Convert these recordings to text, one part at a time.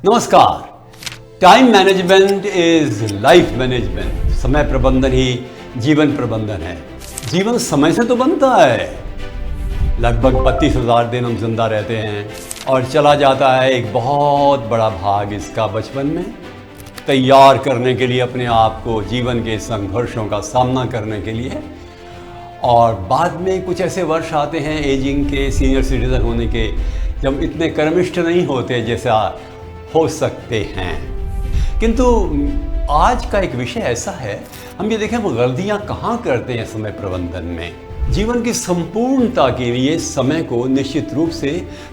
नमस्कार। Time management is life management. समय प्रबंधन ही जीवन प्रबंधन है। जीवन समय से तो बनता है। लगभग 32,000 दिन हम जिंदा रहते हैं और चला जाता है एक बहुत बड़ा भाग इसका बचपन में, तैयार करने के लिए अपने आप को जीवन के संघर्षों का सामना करने के लिए। और बाद में कुछ ऐसे वर्ष आते हैं एजिंग के, सीनियर सिटीजन होने के, जब इतने कर्मनिष्ठ नहीं होते जैसा हो सकते हैं। किंतु आज का एक विषय ऐसा है, हम ये देखें वो गलतियाँ कहाँ करते हैं समय प्रबंधन में। जीवन की संपूर्णता के लिए समय को निश्चित रूप से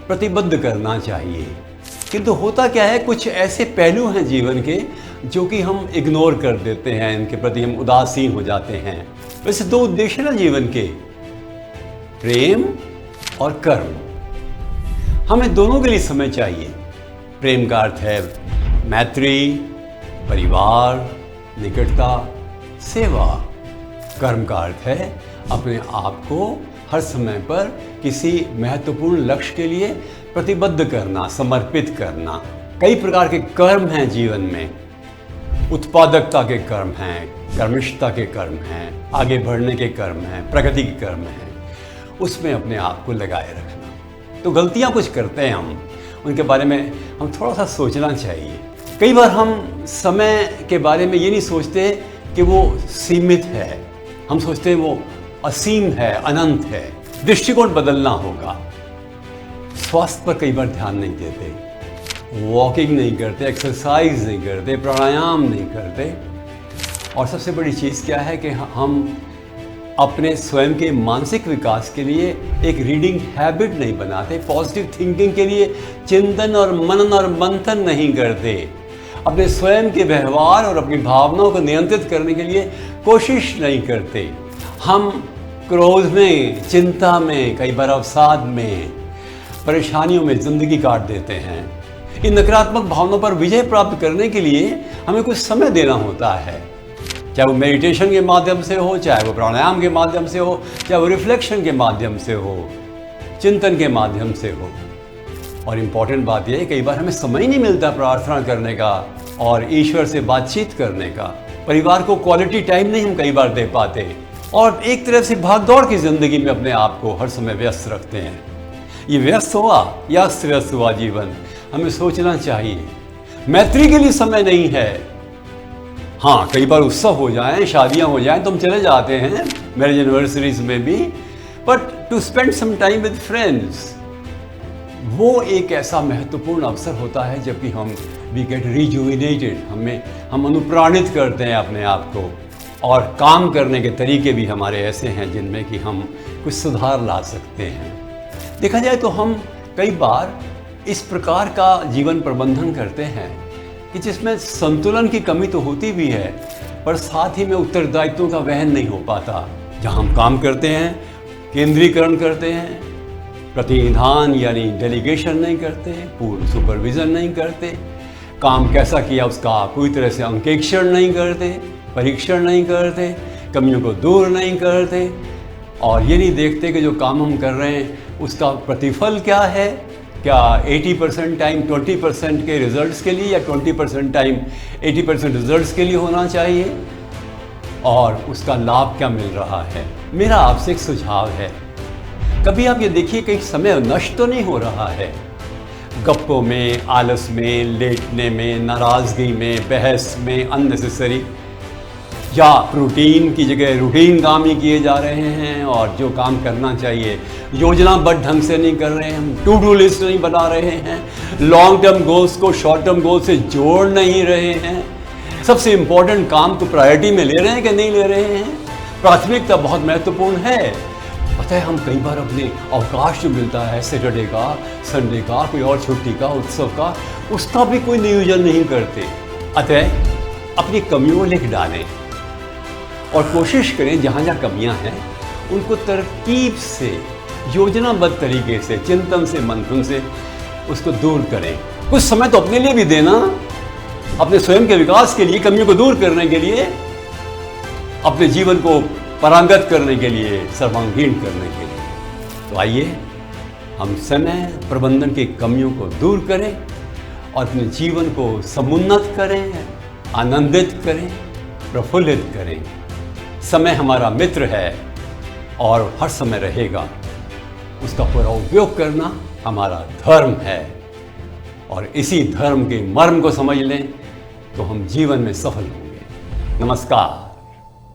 प्रतिबद्ध करना चाहिए, किंतु होता क्या है, कुछ ऐसे पहलू हैं जीवन के जो कि हम इग्नोर कर देते हैं, इनके प्रति हम उदासीन हो जाते हैं। वैसे दो उद्देश्य ना जीवन के, प्रेम और कर्म। हमें दोनों के लिए समय चाहिए। प्रेम का अर्थ है मैत्री, परिवार, निकटता, सेवा। कर्म का अर्थ है अपने आप को हर समय पर किसी महत्वपूर्ण लक्ष्य के लिए प्रतिबद्ध करना, समर्पित करना। कई प्रकार के कर्म हैं जीवन में। उत्पादकता के कर्म हैं, कर्मनिष्ठता के कर्म हैं, आगे बढ़ने के कर्म हैं, प्रगति के कर्म हैं। उसमें अपने आप को लगाए रखना। तो गलतियां कुछ करते हैं हम, उनके बारे में हम थोड़ा सा सोचना चाहिए। कई बार हम समय के बारे में ये नहीं सोचते कि वो सीमित है, हम सोचते हैं वो असीम है, अनंत है। दृष्टिकोण बदलना होगा। स्वास्थ्य पर कई बार ध्यान नहीं देते, वॉकिंग नहीं करते, एक्सरसाइज नहीं करते, प्राणायाम नहीं करते। और सबसे बड़ी चीज़ क्या है कि हम अपने स्वयं के मानसिक विकास के लिए एक रीडिंग हैबिट नहीं बनाते, पॉजिटिव थिंकिंग के लिए चिंतन और मनन और मंथन नहीं करते, अपने स्वयं के व्यवहार और अपनी भावनाओं को नियंत्रित करने के लिए कोशिश नहीं करते। हम क्रोध में, चिंता में, कई बार अवसाद में, परेशानियों में ज़िंदगी काट देते हैं। इन नकारात्मक भावनाओं पर विजय प्राप्त करने के लिए हमें कुछ समय देना होता है, चाहे वो मेडिटेशन के माध्यम से हो, चाहे वो प्राणायाम के माध्यम से हो, चाहे वो रिफ्लेक्शन के माध्यम से हो, चिंतन के माध्यम से हो। और इम्पॉर्टेंट बात यह है, कई बार हमें समय नहीं मिलता प्रार्थना करने का और ईश्वर से बातचीत करने का। परिवार को क्वालिटी टाइम नहीं हम कई बार दे पाते और एक तरह से भागदौड़ की ज़िंदगी में अपने आप को हर समय व्यस्त रखते हैं। ये व्यस्त हुआ या अस्त व्यस्त हुआ जीवन, हमें सोचना चाहिए। मैत्री के लिए समय नहीं है। हाँ, कई बार उत्सव हो जाएं, शादियां हो जाएं तो हम चले जाते हैं, मैरिज एनिवर्सरीज में भी, but to spend some time with friends, वो एक ऐसा महत्वपूर्ण अवसर होता है जबकि हम वी गेट रिजुविनेटेड, हम अनुप्राणित करते हैं अपने आप को। और काम करने के तरीके भी हमारे ऐसे हैं जिनमें कि हम कुछ सुधार ला सकते हैं। देखा जाए तो हम कई बार इस प्रकार का जीवन प्रबंधन करते हैं कि जिसमें संतुलन की कमी तो होती भी है, पर साथ ही में उत्तरदायित्वों का वहन नहीं हो पाता। जहाँ हम काम करते हैं, केंद्रीकरण करते हैं, प्रतिनिधान यानी डेलीगेशन नहीं करते, पूर्ण सुपरविज़न नहीं करते, काम कैसा किया उसका पूरी तरह से अंकेक्षण नहीं करते, परीक्षण नहीं करते, कमियों को दूर नहीं करते, और ये नहीं देखते कि जो काम हम कर रहे हैं उसका प्रतिफल क्या है। क्या 80% टाइम 20% के रिजल्ट्स के लिए या 20% टाइम 80% रिजल्ट्स के लिए होना चाहिए, और उसका लाभ क्या मिल रहा है। मेरा आपसे एक सुझाव है, कभी आप ये देखिए कि समय नष्ट तो नहीं हो रहा है गप्पों में, आलस में, लेटने में, नाराज़गी में, बहस में, अननेसेसरी, या रूटीन की जगह रूटीन काम ही किए जा रहे हैं, और जो काम करना चाहिए योजनाबद्ध ढंग से नहीं कर रहे हैं, हम टू डू लिस्ट नहीं बना रहे हैं, लॉन्ग टर्म गोल्स को शॉर्ट टर्म गोल से जोड़ नहीं रहे हैं। सबसे इम्पोर्टेंट काम तो प्रायोरिटी में ले रहे हैं कि नहीं ले रहे हैं। प्राथमिकता बहुत महत्वपूर्ण है। पता है, हम कई बार अपने अवकाश जो मिलता है, सैटरडे का, संडे का, कोई और छुट्टी का, उत्सव का, उसका भी कोई नियोजन नहीं करते। अतः अपनी कमियों को लिख डालें और कोशिश करें जहाँ जहाँ कमियाँ हैं उनको तरकीब से, योजनाबद्ध तरीके से, चिंतन से, मंथन से उसको दूर करें। कुछ समय तो अपने लिए भी देना, अपने स्वयं के विकास के लिए, कमियों को दूर करने के लिए, अपने जीवन को पारंगत करने के लिए, सर्वांगीण करने के लिए। तो आइए हम समय प्रबंधन की कमियों को दूर करें और अपने जीवन को समुन्नत करें, आनंदित करें, प्रफुल्लित करें। समय हमारा मित्र है और हर समय रहेगा। उसका पूरा उपयोग करना हमारा धर्म है और इसी धर्म के मर्म को समझ लें तो हम जीवन में सफल होंगे। नमस्कार।